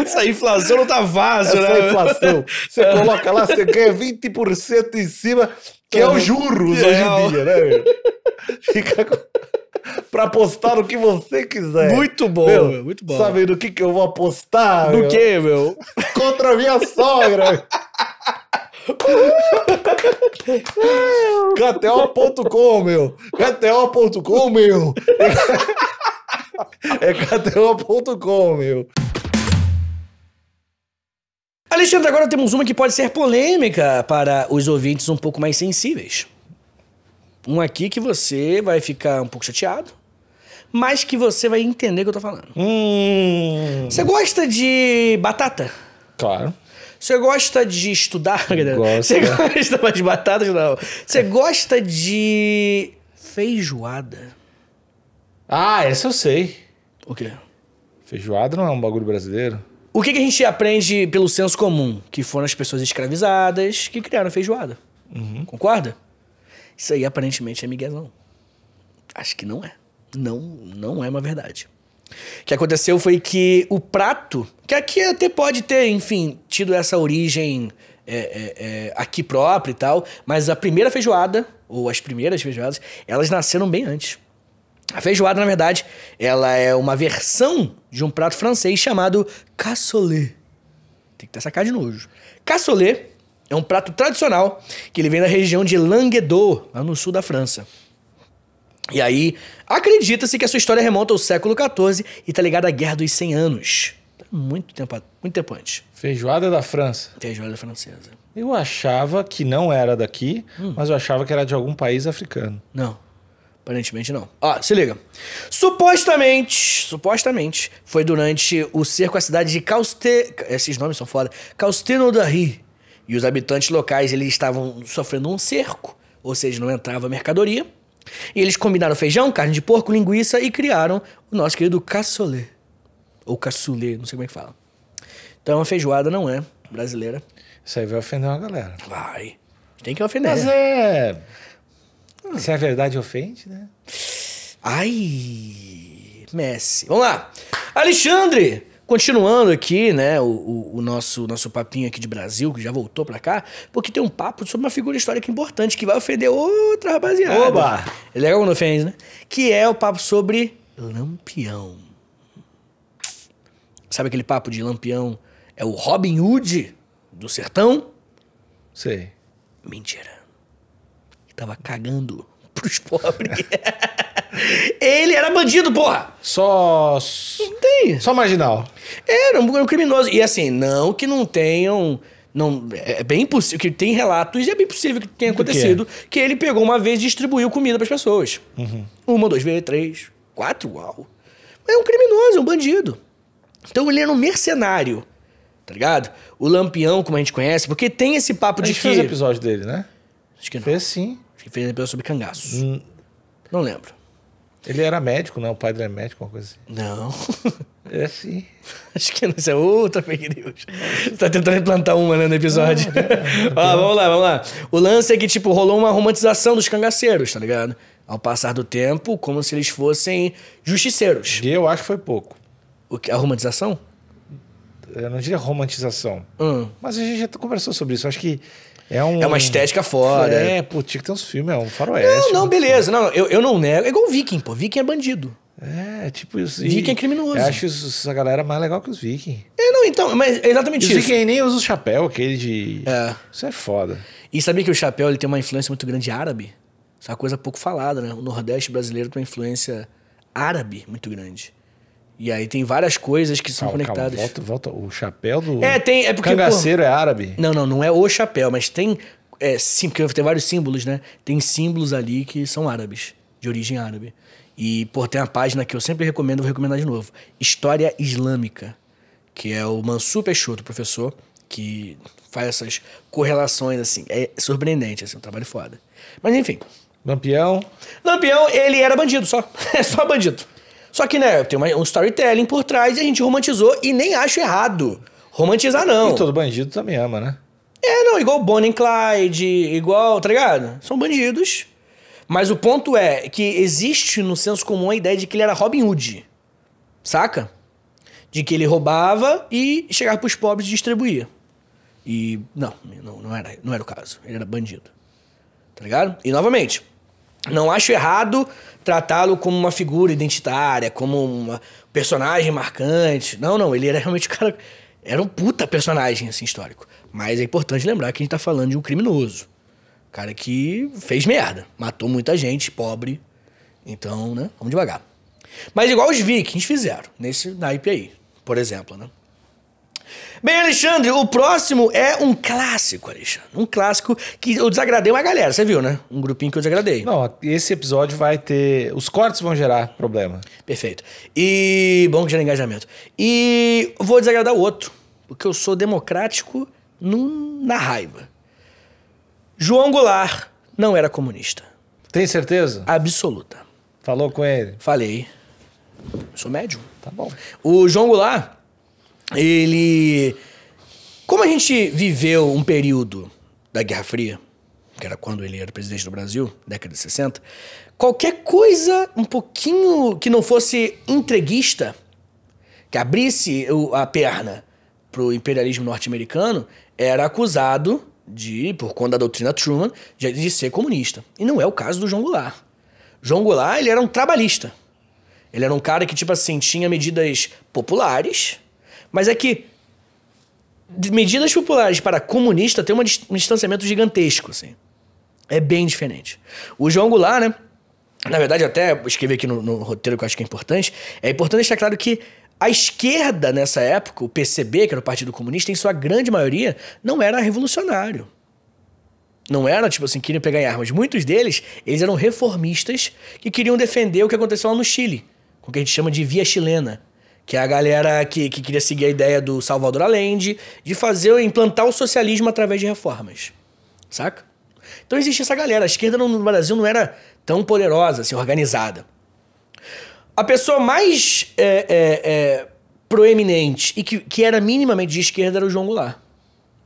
Essa inflação não tá fácil, né? Essa inflação. Você coloca lá, você ganha 20% em cima, que é os juros hoje em dia, né, meu? Fica pra apostar no que você quiser. Muito bom, meu, muito bom. Sabe no que eu vou apostar? No que, meu? Contra a minha sogra. KTO.com, meu. KTO.com, meu. É KTO.com, meu. Alexandre, agora temos uma que pode ser polêmica para os ouvintes um pouco mais sensíveis. Um aqui que você vai ficar um pouco chateado, mas que você vai entender o que eu tô falando. Você gosta de batata? Claro. Você gosta de estudar? Gosto. Você gosta mais de batata? Não. Você gosta de feijoada? Ah, essa eu sei. O quê? Feijoada não é um bagulho brasileiro? O que a gente aprende pelo senso comum? Que foram as pessoas escravizadas que criaram feijoada. Concorda? Isso aí aparentemente é miguezão. Acho que não é. Não é uma verdade. O que aconteceu foi que o prato, que aqui até pode ter, enfim, tido essa origem aqui própria e tal, mas a primeira feijoada, ou as primeiras feijoadas, elas nasceram bem antes. A feijoada, na verdade, ela é uma versão de um prato francês chamado cassoulet. Tem que ter essa cara de nojo. Cassoulet é um prato tradicional que ele vem da região de Languedoc, lá no sul da França. E aí, acredita-se que a sua história remonta ao século XIV e tá ligada à Guerra dos 100 Anos. Muito tempo antes. Feijoada da França. Feijoada francesa. Eu achava que não era daqui, mas eu achava que era de algum país africano. Não. Aparentemente não. Ó, se liga. Supostamente, foi durante o cerco à cidade de esses nomes são foda. Castelnaudary. E os habitantes locais, eles estavam sofrendo um cerco, ou seja, não entrava mercadoria. E eles combinaram feijão, carne de porco, linguiça e criaram o nosso querido cassoulet. Ou cassoulet, não sei como é que fala. Então a feijoada não é brasileira. Isso aí vai ofender uma galera. Vai. Tem que ofender. Mas é... Se a verdade ofende, né? Ai, Messi. Vamos lá. Alexandre, continuando aqui, né, o nosso papinho aqui de Brasil, que já voltou pra cá, porque tem um papo sobre uma figura histórica importante que vai ofender outra rapaziada. Oba! É legal quando ofende, né? Que é o papo sobre Lampião. Sabe aquele papo de Lampião? É o Robin Hood do sertão? Sei. Mentira. Tava cagando pros pobres. Ele era bandido, porra! Só marginal. Era um criminoso. E assim, não que não tenham... Não, é bem possível, que tem relatos e é bem possível que tenha acontecido que ele pegou uma vez e distribuiu comida pras pessoas. Uma, duas vezes, 3, 4, uau. É um criminoso, é um bandido. Então ele era um mercenário, tá ligado? O Lampião, como a gente conhece, porque tem esse papo de que... fez episódio dele, né? Acho que não. Fez sim. Acho que fez episódio sobre cangaços. Não lembro. Ele era médico, né? O pai dele é médico, alguma coisa assim. Não. É sim. Acho que isso é outra fake news. Você tá tentando implantar uma, né, no episódio. Ó, vamos lá. O lance é que, tipo, rolou uma romantização dos cangaceiros, tá ligado? Ao passar do tempo, como se eles fossem justiceiros. E eu acho que foi pouco. A romantização? Eu não diria romantização. Mas a gente já conversou sobre isso. Eu acho que é uma estética foda. Pô, tinha que ter uns filmes, é um faroeste. Não, beleza. Não, eu não nego. É igual o Viking, pô. Viking é bandido. É, tipo isso. Viking é criminoso. Eu acho essa galera mais legal que os Vikings. Não, então, mas é exatamente Os isso. Os Vikings nem usam o chapéu, aquele de... Isso é foda. E sabia que o chapéu ele tem uma influência muito grande árabe? Isso é uma coisa pouco falada, né? O Nordeste brasileiro tem uma influência árabe muito grande. E aí tem várias coisas que são conectadas. Volta. O chapéu do é porque, cangaceiro é árabe. Não é o chapéu, mas tem... sim, porque tem vários símbolos, né? Tem símbolos ali que são árabes, de origem árabe. E, tem uma página que eu sempre recomendo, vou recomendar de novo. História Islâmica, que é o Mansur Peixoto, professor, que faz essas correlações, assim. É surpreendente, assim, um trabalho foda. Mas, enfim. Lampião, ele era bandido só. É só bandido. Só que, né, tem um storytelling por trás e a gente romantizou e nem acho errado. Romantizar, não. E todo bandido também ama, né? Não, igual Bonnie and Clyde, igual, tá ligado? São bandidos. Mas o ponto é que existe no senso comum a ideia de que ele era Robin Hood. Saca? De que ele roubava e chegava pros pobres e distribuía. E não era o caso. Ele era bandido. Tá ligado? E novamente, não acho errado tratá-lo como uma figura identitária, como um personagem marcante. Não, ele era realmente o cara... Era um puta personagem, assim, histórico. Mas é importante lembrar que a gente tá falando de um criminoso. Cara que fez merda. Matou muita gente, pobre. Então, né? Vamos devagar. Mas igual os Vikings fizeram, nesse naipe aí, por exemplo, né? Bem, Alexandre, o próximo é um clássico, Alexandre. Um clássico que eu desagradei uma galera, você viu, né? Um grupinho que eu desagradei. Não, esse episódio vai ter... Os cortes vão gerar problema. Perfeito. E... Bom que gera engajamento. E vou desagradar o outro, porque eu sou democrático na raiva. João Goulart não era comunista. Tem certeza? Absoluta. Falou com ele? Falei. Eu sou médium. Tá bom. O João Goulart, ele... Como a gente viveu um período da Guerra Fria, que era quando ele era presidente do Brasil, década de 60, qualquer coisa um pouquinho que não fosse entreguista, que abrisse a perna pro imperialismo norte-americano, era acusado por conta da doutrina Truman, de ser comunista. E não é o caso do João Goulart. João Goulart, ele era um trabalhista. Ele era um cara que, tipo assim, tinha medidas populares, mas é que medidas populares para comunista tem um distanciamento gigantesco, assim. É bem diferente. O João Goulart, né? Na verdade, até escrevi aqui no roteiro que eu acho que é importante deixar claro que A esquerda, nessa época, o PCB, que era o Partido Comunista, em sua grande maioria, não era revolucionário. Não era, tipo assim, queriam pegar em armas. Muitos deles, eles eram reformistas que queriam defender o que aconteceu lá no Chile, com o que a gente chama de via chilena, que é a galera que queria seguir a ideia do Salvador Allende, de implantar o socialismo através de reformas. Saca? Então existe essa galera. A esquerda no Brasil não era tão poderosa, assim, organizada. A pessoa mais proeminente e que era minimamente de esquerda era o João Goulart,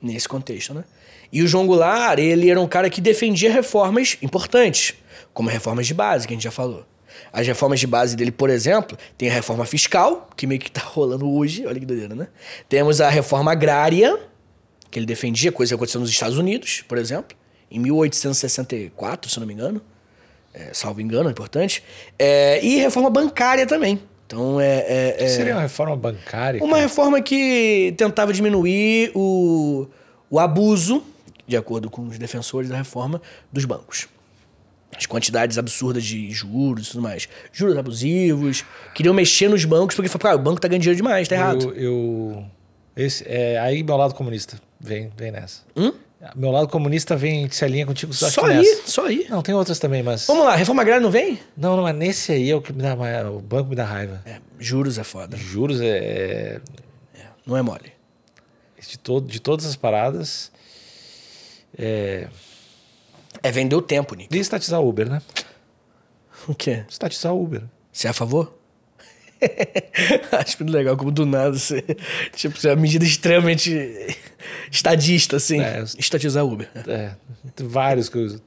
nesse contexto, né? E o João Goulart, ele era um cara que defendia reformas importantes, como reformas de base, que a gente já falou. As reformas de base dele, por exemplo, tem a reforma fiscal, que meio que tá rolando hoje, olha que doideira, né? Temos a reforma agrária, que ele defendia, coisa que aconteceu nos Estados Unidos, por exemplo, em 1864, se não me engano. Salvo engano, é importante. E reforma bancária também. Então, O que seria uma reforma bancária? Uma reforma que tentava diminuir o abuso, de acordo com os defensores da reforma, dos bancos. As quantidades absurdas de juros e tudo mais. Juros abusivos. Queriam mexer nos bancos porque falaram, o banco tá ganhando dinheiro demais, tá errado. Aí meu lado comunista vem nessa. Meu lado comunista se alinha contigo só Só aí. Não, tem outras também, mas... Vamos lá, reforma agrária não vem? Não, mas nesse aí é o que me dá mais... O banco me dá raiva. Juros é foda. Juros Não é mole. De todas as paradas... vender o tempo, Nick. E estatizar o Uber, né? O quê? Estatizar o Uber. Você é a favor? Acho muito legal como do nada você... Tipo, você é uma medida extremamente estadista, assim. Estatizar Uber. Vários que eu uso.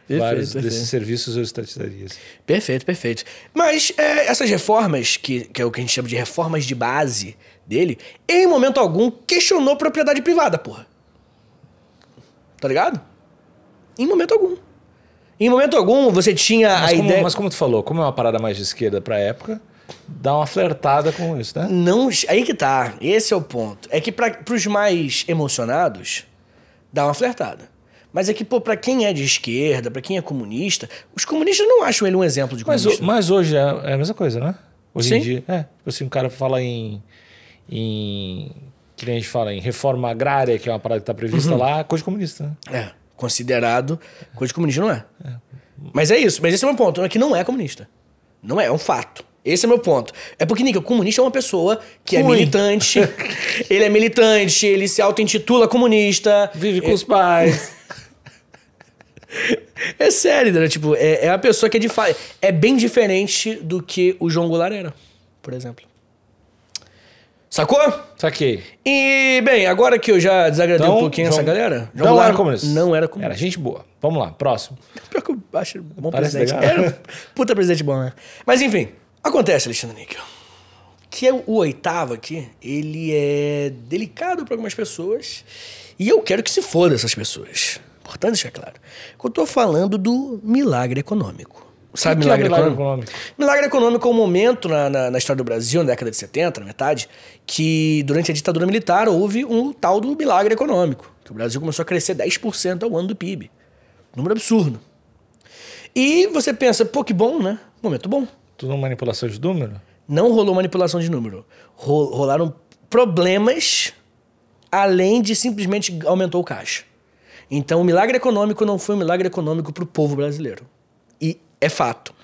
Vários perfeito. Desses serviços eu estatizaria. Assim. Perfeito. Mas essas reformas, que é o que a gente chama de reformas de base dele, em momento algum questionou propriedade privada, porra. Tá ligado? Em momento algum. Em momento algum você tinha ideia... Mas como tu falou, como é uma parada mais de esquerda pra época... Dá uma flertada com isso, né? Não, aí que tá. Esse é o ponto. É que pros mais emocionados, dá uma flertada. Mas é que, pô, pra quem é de esquerda, pra quem é comunista, os comunistas não acham ele um exemplo de comunista. Mas hoje é a mesma coisa, né? Hoje Sim. em dia. Tipo assim, o cara fala em... Que nem a gente fala em reforma agrária, que é uma parada que tá prevista lá, coisa de comunista, né? Considerado coisa de comunista, não é. Mas é isso. Mas esse é o meu ponto. É que não é comunista. Não é um fato. Esse é meu ponto. É porque, Nick, o comunista é uma pessoa que é militante. Ele é militante, ele se auto-intitula comunista. Vive com os pais. É sério, né? Tipo, é uma pessoa que é bem diferente do que o João Goulart era, por exemplo. Sacou? Saquei. E, bem, agora que eu já desagradei um pouquinho essa galera... João Goulart era comunista. Não era comunista. Era gente boa. Vamos lá, próximo. Pior que eu acho bom Parece presidente. legal. Era puta presidente bom, né? Mas, enfim... Acontece, Alexandre Níquel, que o oitavo aqui, ele é delicado para algumas pessoas e eu quero que se foda essas pessoas. Importante deixar claro. Eu tô falando do milagre econômico. Sabe milagre econômico? Milagre econômico é um momento na história do Brasil, na década de 70, na metade, que durante a ditadura militar houve um tal do milagre econômico. Que o Brasil começou a crescer 10% ao ano do PIB. Número absurdo. E você pensa, pô, que bom, né? Momento bom. Tudo uma manipulação de número? Não rolou manipulação de número. Rolaram problemas além de simplesmente aumentou o caixa. Então o milagre econômico não foi um milagre econômico para o povo brasileiro. E é fato.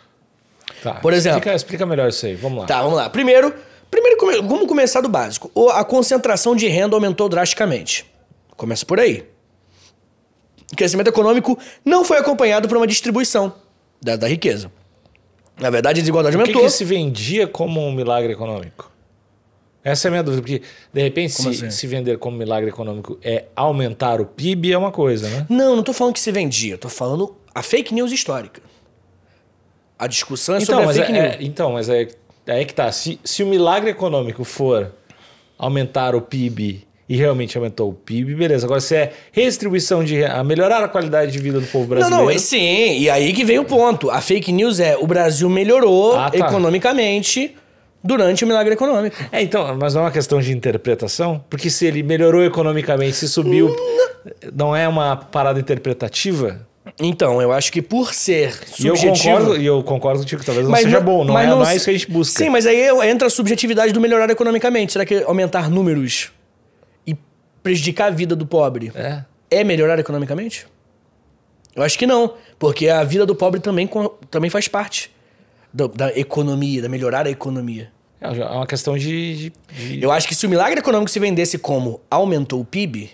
Tá. Por exemplo... Explica melhor isso aí. Vamos lá. Tá, vamos lá. Primeiro vamos começar do básico. A concentração de renda aumentou drasticamente. Começa por aí. O crescimento econômico não foi acompanhado por uma distribuição da riqueza. Na verdade, a desigualdade aumentou. O que se vendia como um milagre econômico? Essa é a minha dúvida, porque de repente se vender como milagre econômico é aumentar o PIB é uma coisa, né? Não tô falando que se vendia, tô falando a fake news histórica. A discussão é sobre a fake news. Mas é que tá. Se o milagre econômico for aumentar o PIB e realmente aumentou o PIB, beleza. Agora, se é redistribuição a melhorar a qualidade de vida do povo brasileiro... Não, sim. E aí que vem o ponto. A fake news o Brasil melhorou economicamente durante o milagre econômico. Então, mas não é uma questão de interpretação? Porque se ele melhorou economicamente, se subiu, não é uma parada interpretativa? Então, eu acho que por ser E eu subjetivo... concordo contigo que talvez não seja bom, não é isso que a gente busca. Sim, mas aí entra a subjetividade do melhorar economicamente. Será que aumentar números e prejudicar a vida do pobre é melhorar economicamente? Eu acho que não, porque a vida do pobre também faz parte da economia, da melhorar a economia. É uma questão de... Eu acho que se o milagre econômico se vendesse como aumentou o PIB,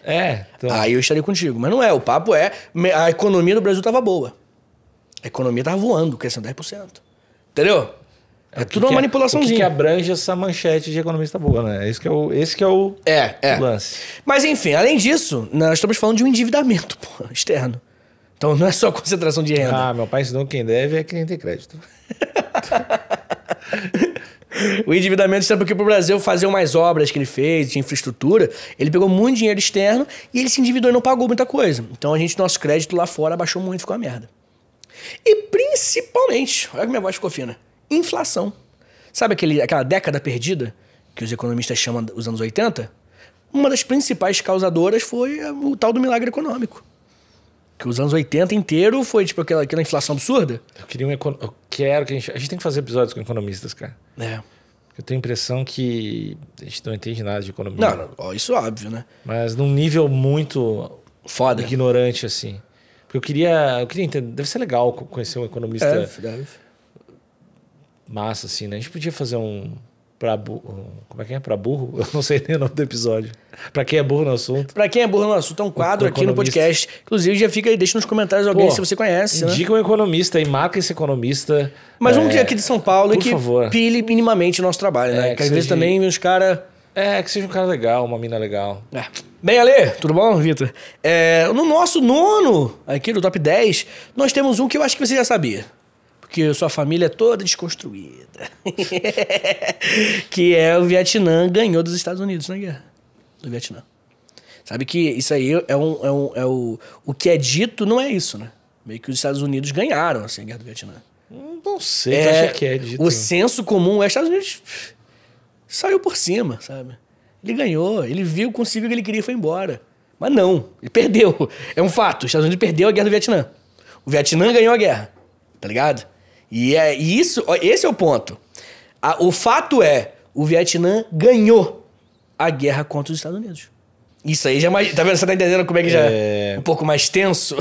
então... aí eu estaria contigo. Mas não é. O papo é a economia do Brasil estava boa. A economia estava voando, crescendo 10%. Entendeu? É tudo uma manipulaçãozinha. O que abrange essa manchete de economista boa, né? Esse que é o lance. Mas enfim, além disso, nós estamos falando de um endividamento externo. Então não é só concentração de renda. Meu pai ensinou que quem deve é quem tem crédito. O endividamento está porque pro Brasil fazer umas obras que ele fez, de infraestrutura, ele pegou muito dinheiro externo e ele se endividou e não pagou muita coisa. Então nosso crédito lá fora abaixou muito, ficou uma merda. E principalmente, olha que minha voz ficou fina, inflação. Sabe aquela década perdida que os economistas chamam os anos 80? Uma das principais causadoras foi o tal do milagre econômico. Que os anos 80 inteiro foi tipo aquela inflação absurda. Eu quero que a gente tem que fazer episódios com economistas, cara. Eu tenho a impressão que a gente não entende nada de economia. Não, isso é óbvio, né? Mas num nível muito foda, ignorante, assim. Porque eu queria entender. Deve ser legal conhecer um economista massa, assim, né? A gente podia fazer como é que é? Pra burro? Eu não sei nem o nome do episódio. Pra quem é burro no assunto. Pra quem é burro no assunto, é um quadro aqui no podcast. Inclusive, já fica aí, deixa nos comentários alguém se você conhece. Indica um economista e marca esse economista. Mas um que é aqui de São Paulo e que favor. pile minimamente o nosso trabalho, né? Que às vezes também os caras... que seja um cara legal, uma mina legal. Bem, Ale, tudo bom, Vitor? No nosso nono, aqui do Top 10, nós temos um que eu acho que você já sabia. Porque sua família é toda desconstruída. Que é o Vietnã ganhou dos Estados Unidos na guerra do Vietnã. Sabe que isso aí o que é dito não é isso, né? Meio que os Estados Unidos ganharam assim, a guerra do Vietnã. Não sei, acho que é dito. O senso comum é que os Estados Unidos saiu por cima, sabe? Ele ganhou, ele conseguiu o que ele queria e foi embora. Mas não, ele perdeu. É um fato, os Estados Unidos perdeu a guerra do Vietnã. O Vietnã ganhou a guerra, tá ligado? E esse é o ponto. O fato é, o Vietnã ganhou a guerra contra os Estados Unidos. Isso aí já é mais... Tá vendo? Você tá entendendo como é que já é um pouco mais tenso?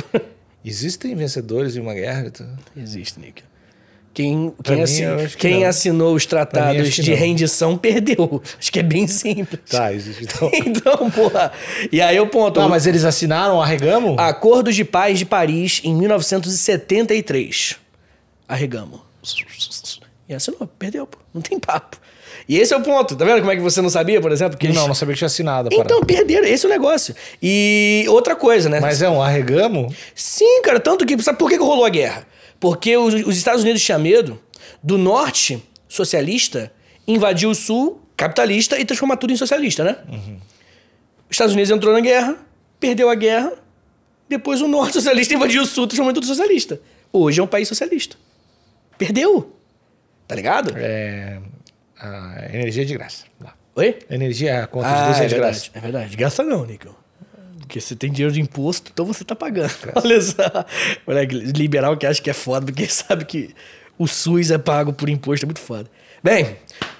Existem vencedores em uma guerra? Existe, Nick. Quem assinou os tratados de rendição perdeu. Acho que é bem simples. Tá, existe então. Então, porra. E aí o ponto... mas eles assinaram Arregamo? Acordos de Paz de Paris em 1973. Arregamo. E assinou, perdeu, pô. Não tem papo. E esse é o ponto. Tá vendo como é que você não sabia, por exemplo? Que não sabia que tinha assinado. Então, perderam. Esse é o negócio. E outra coisa, né? Mas é um arregamo? Sim, cara. Tanto que... Sabe por que rolou a guerra? Porque os Estados Unidos tinham medo do norte socialista invadir o sul capitalista e transformar tudo em socialista, né? Os Estados Unidos entrou na guerra, perdeu a guerra, depois o norte socialista invadiu o sul, transformou tudo socialista. Hoje é um país socialista. Perdeu. Tá ligado? A energia é de graça. Lá. Oi? A energia, a conta de luz é de graça. É verdade. De graça não, Nico. Porque você tem dinheiro de imposto, então você tá pagando. Olha só. Moleque, liberal que acha que é foda, porque sabe que o SUS é pago por imposto, é muito foda. Bem,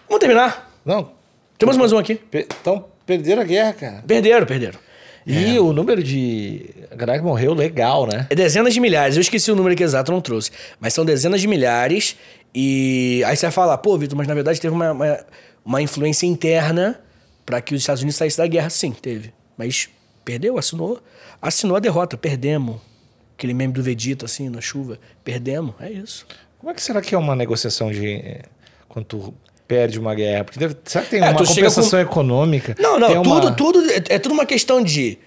vamos terminar? Não. Temos mais um aqui. Então, perderam a guerra, cara. Perderam. E o número de... A galera que morreu, legal, né? É dezenas de milhares. Eu esqueci o número aqui exato, não trouxe. Mas são dezenas de milhares. E aí você vai falar, pô, Vitor, mas na verdade teve uma influência interna para que os Estados Unidos saíssem da guerra. Sim, teve. Mas perdeu, assinou a derrota. Perdemos. Aquele meme do Vegeta, assim, na chuva. Perdemos, é isso. Como é que será que é uma negociação de... Quando tu perde uma guerra? Porque será que tem uma compensação econômica? Não, tudo é tudo uma questão de...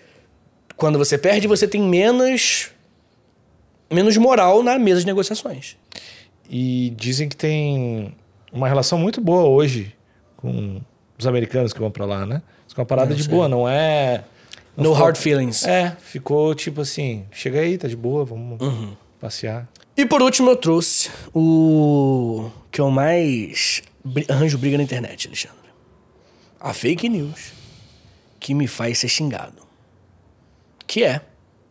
Quando você perde, você tem menos moral na mesa de negociações. E dizem que tem uma relação muito boa hoje com os americanos que vão pra lá, né? Isso é uma parada de boa, não é... No hard feelings. Ficou tipo assim, chega aí, tá de boa, vamos passear. E por último eu trouxe o que eu mais arranjo briga na internet, Alexandre. A fake news que me faz ser xingado. Que é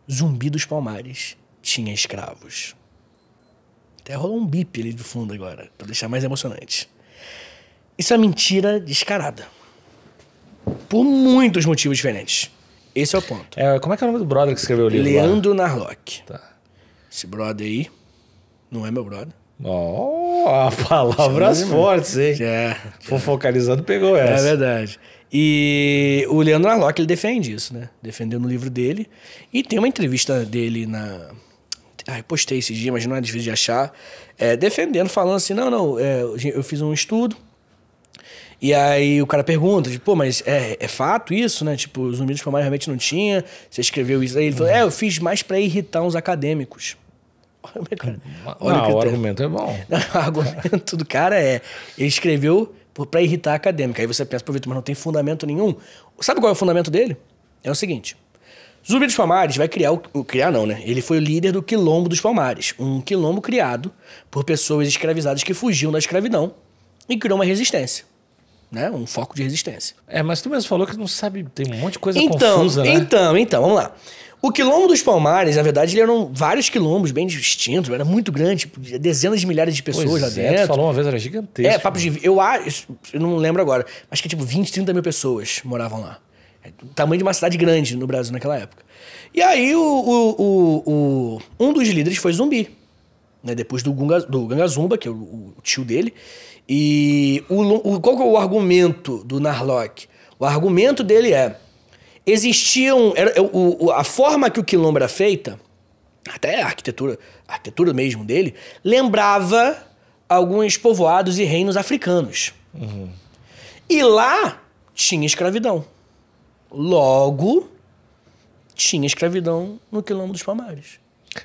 Zumbi dos Palmares tinha escravos. Até rolou um bip ali do fundo agora, pra deixar mais emocionante. Isso é mentira descarada. Por muitos motivos diferentes. Esse é o ponto. Como é que é o nome do brother que escreveu o livro? Leandro Narlock. Tá. Esse brother aí não é meu brother. Palavras fortes, hein? Focalizando pegou essa. É verdade. E o Leandro Narlock, ele defende isso, né? Defendeu no livro dele. E tem uma entrevista dele na... eu postei esse dia, mas não é difícil de achar. Defendendo, falando assim, eu fiz um estudo. E aí o cara pergunta, tipo, mas é fato isso, né? Tipo, os Zumbi dos Palmares realmente não tinha. Você escreveu isso aí? Ele falou, eu fiz mais pra irritar uns acadêmicos. Olha o argumento é bom. O argumento do cara ele escreveu pra irritar acadêmico. Aí você pensa, pô, Vitor, mas não tem fundamento nenhum. Sabe qual é o fundamento dele? É o seguinte. Zumbi dos Palmares vai criar criar não, né? Ele foi o líder do Quilombo dos Palmares. Um quilombo criado por pessoas escravizadas que fugiam da escravidão e criou uma resistência. Né? Um foco de resistência. Mas tu mesmo falou que não sabe, tem um monte de coisa confusa, né? Então, vamos lá. O Quilombo dos Palmares, na verdade, ele eram vários quilombos bem distintos, era muito grande, tipo, dezenas de milhares de pessoas lá dentro. Tu falou uma vez, era gigantesco. Papo de... Eu não lembro agora, acho que tipo 20, 30 mil pessoas moravam lá. O tamanho de uma cidade grande no Brasil naquela época. E aí, um dos líderes foi Zumbi, né? Depois do Ganga Zumba, que é o tio dele. E qual que é o argumento do Narlock? O argumento dele a forma que o quilombo era feita, até a arquitetura mesmo dele, lembrava alguns povoados e reinos africanos. Uhum. E lá tinha escravidão. Logo, tinha escravidão no Quilombo dos Palmares.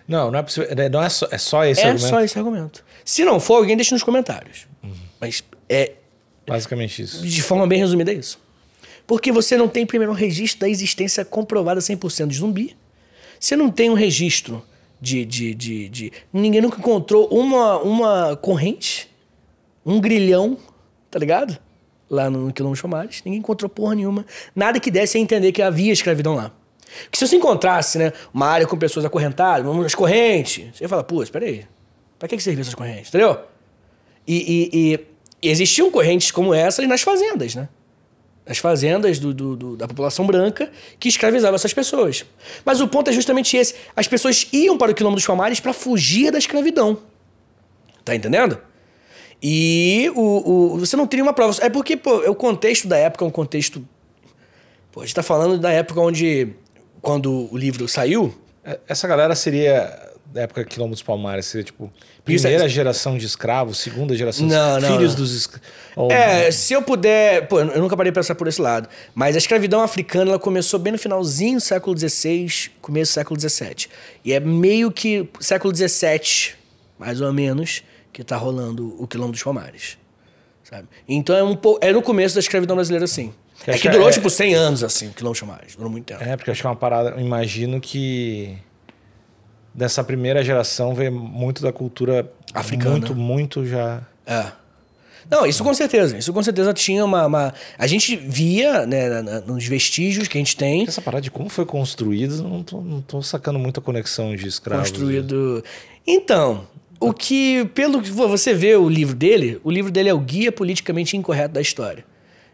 Não é possível. Não é só esse argumento? É só esse argumento. Se não for, alguém deixa nos comentários. Uhum. Mas basicamente isso. De forma bem resumida, é isso. Porque você não tem, primeiro, um registro da existência comprovada 100% de zumbi. Você não tem um registro ninguém nunca encontrou uma corrente, um grilhão, tá ligado? Lá no Quilombo dos Palmares. Ninguém encontrou porra nenhuma. Nada que desse a entender que havia escravidão lá. Porque se você encontrasse, né, uma área com pessoas acorrentadas, umas correntes, você ia falar, pô, espera aí. Pra que serviam essas correntes? Entendeu? E existiam correntes como essas nas fazendas, né? Nas fazendas da população branca que escravizavam essas pessoas. Mas o ponto é justamente esse. As pessoas iam para o Quilombo dos Palmares para fugir da escravidão. Tá entendendo? E você não teria uma prova. É porque, pô, o contexto da época é um contexto... Pô, a gente tá falando da época quando o livro saiu... Essa galera seria... Da época Quilombo dos Palmares, seria tipo... Primeira geração de escravos, segunda geração de filhos dos escravos. Se eu puder... Pô, eu nunca parei de pensar por esse lado. Mas a escravidão africana, ela começou bem no finalzinho do século XVI, começo do século XVII. E é meio que século XVII, mais ou menos, que tá rolando o Quilombo dos Palmares. Sabe? Então é no começo da escravidão brasileira, assim. Que durou tipo 100 anos, assim, o Quilombo dos Palmares. Durou muito tempo. Porque eu acho que é uma parada... Eu imagino que... Dessa primeira geração veio muito da cultura africana. Muito já... Não, isso com certeza. Isso com certeza tinha uma... A gente via, né, nos vestígios que a gente tem... Essa parada de como foi construído, não tô sacando muito a conexão de escravos. Construído... Então, pelo que você vê o livro dele é o Guia Politicamente Incorreto da História.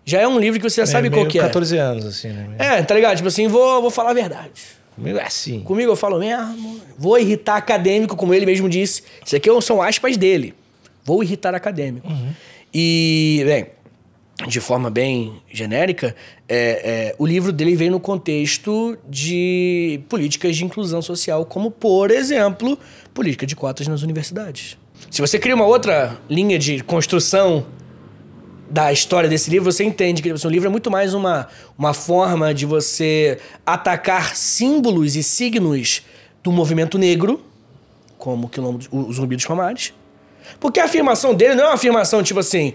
Já é um livro que você já sabe qual que é. 14 anos, assim, né? Tá ligado? Tipo assim, vou falar a verdade. Comigo é assim. Comigo eu falo mesmo, vou irritar acadêmico, como ele mesmo disse. Isso aqui são aspas dele. Vou irritar acadêmico. Uhum. E, bem, de forma bem genérica, o livro dele vem no contexto de políticas de inclusão social, como, por exemplo, política de cotas nas universidades. Se você cria uma outra linha de construção da história desse livro, você entende que o livro é muito mais uma forma de você atacar símbolos e signos do movimento negro, como o Zumbi dos Palmares. Porque a afirmação dele não é uma afirmação tipo assim,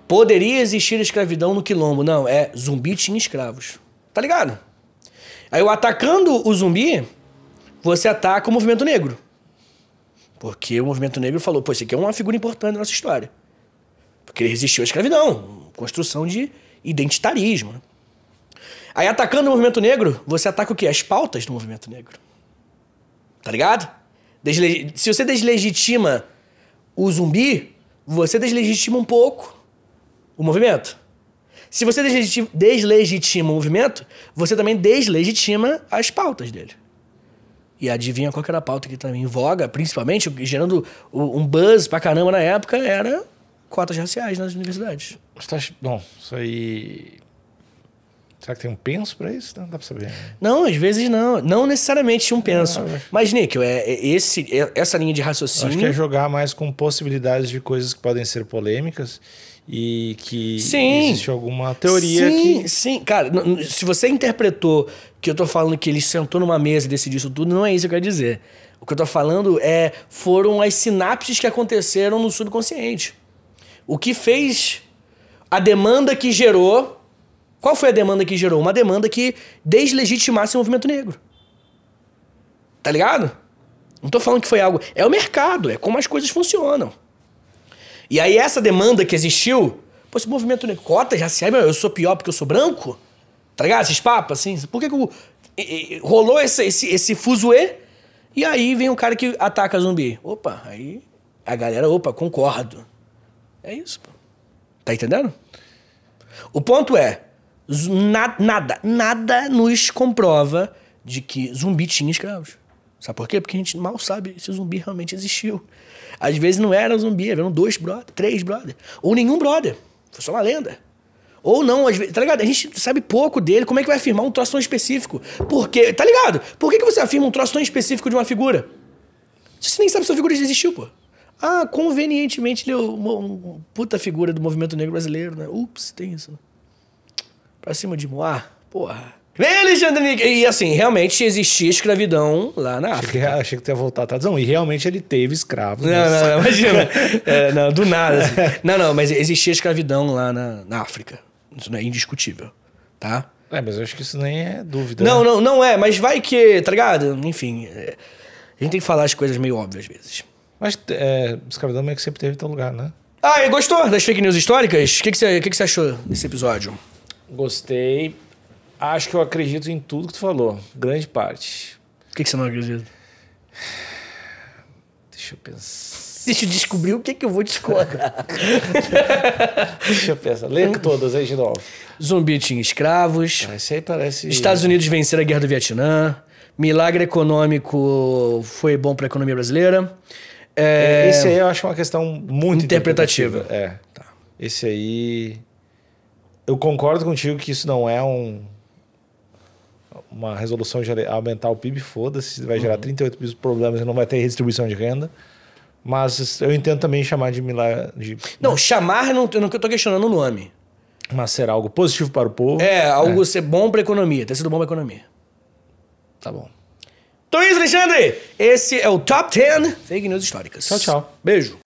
poderia existir escravidão no Quilombo. Não, Zumbi tinha escravos. Tá ligado? Aí, atacando o Zumbi, você ataca o movimento negro. Porque o movimento negro falou, pô, esse aqui é uma figura importante da nossa história. Porque ele resistiu à escravidão, construção de identitarismo. Né? Aí, atacando o movimento negro, você ataca o quê? As pautas do movimento negro. Tá ligado? Se você deslegitima o zumbi, você deslegitima um pouco o movimento. Se você deslegitima o movimento, você também deslegitima as pautas dele. E adivinha qual que era a pauta que estava em voga, principalmente, gerando um buzz pra caramba na época, era cotas raciais nas universidades. Bom, isso aí... Será que tem um penso pra isso? Não dá pra saber. Não, às vezes não. Não necessariamente um penso. Mas, Níquel, essa linha de raciocínio... Acho que é jogar mais com possibilidades de coisas que podem ser polêmicas e que existe alguma teoria que... Sim. Cara, se você interpretou que eu tô falando que ele sentou numa mesa e decidiu isso tudo, não é isso que eu quero dizer. O que eu tô falando foram as sinapses que aconteceram no subconsciente. O que fez a demanda que gerou... Qual foi a demanda que gerou? Uma demanda que deslegitimasse o movimento negro. Tá ligado? Não tô falando que foi algo... É o mercado, é como as coisas funcionam. E aí essa demanda que existiu... Pô, esse movimento negro... Cotas raciais, eu sou pior porque eu sou branco? Tá ligado? Esses papos, assim. Por que rolou esse fuzuê? E aí vem um cara que ataca zumbi. Opa, aí a galera, concordo. É isso, pô. Tá entendendo? O ponto é... Nada nos comprova de que zumbi tinha escravos. Sabe por quê? Porque a gente mal sabe se o zumbi realmente existiu. Às vezes não era zumbi, eram 2 brother, 3 brother. Ou nenhum brother. Foi só uma lenda. Ou não, às vezes, tá ligado? A gente sabe pouco dele. Como é que vai afirmar um troço tão específico? Por quê? Tá ligado? Por que você afirma um troço tão específico de uma figura? Você nem sabe se a figura já existiu, pô. Ah, convenientemente ele é uma puta figura do movimento negro brasileiro, né? Ups, tem isso, né? Pra cima de Moá, porra. Vem, Alexandre Níquel! E assim, realmente existia escravidão lá na África. Achei que tu ia voltar atrás. Não, e realmente ele teve escravos. Não, imagina. Não, do nada. Assim. Não, mas existia escravidão lá na África. Isso não é indiscutível, tá? Mas eu acho que isso nem é dúvida. Não é, mas vai que, tá ligado? Enfim, a gente tem que falar as coisas meio óbvias às vezes. Mas escravidão meio que sempre teve em todo lugar, né? Ah, e gostou das fake news históricas? O que você achou desse episódio? Gostei. Acho que eu acredito em tudo que tu falou. Grande parte. O que você não acredita? Deixa eu pensar. Deixa eu descobrir o que eu vou discordar. Deixa eu pensar. Lê todas aí de novo. Zumbi tinha escravos. Esse aí parece... Estados Unidos venceram a Guerra do Vietnã. Milagre econômico foi bom para a economia brasileira. Esse aí eu acho uma questão muito interpretativa. Tá. Esse aí... Eu concordo contigo que isso não é uma resolução de aumentar o PIB, foda-se, vai gerar 38 mil problemas e não vai ter redistribuição de renda. Mas eu entendo também chamar de milagre... Não, chamar, eu não tô questionando o nome. Mas ser algo positivo para o povo. Algo ser bom para a economia, ter sido bom para a economia. Tá bom. Então é isso, Alexandre. Esse é o Top 10 Fake News Históricas. Tchau, tchau. Beijo.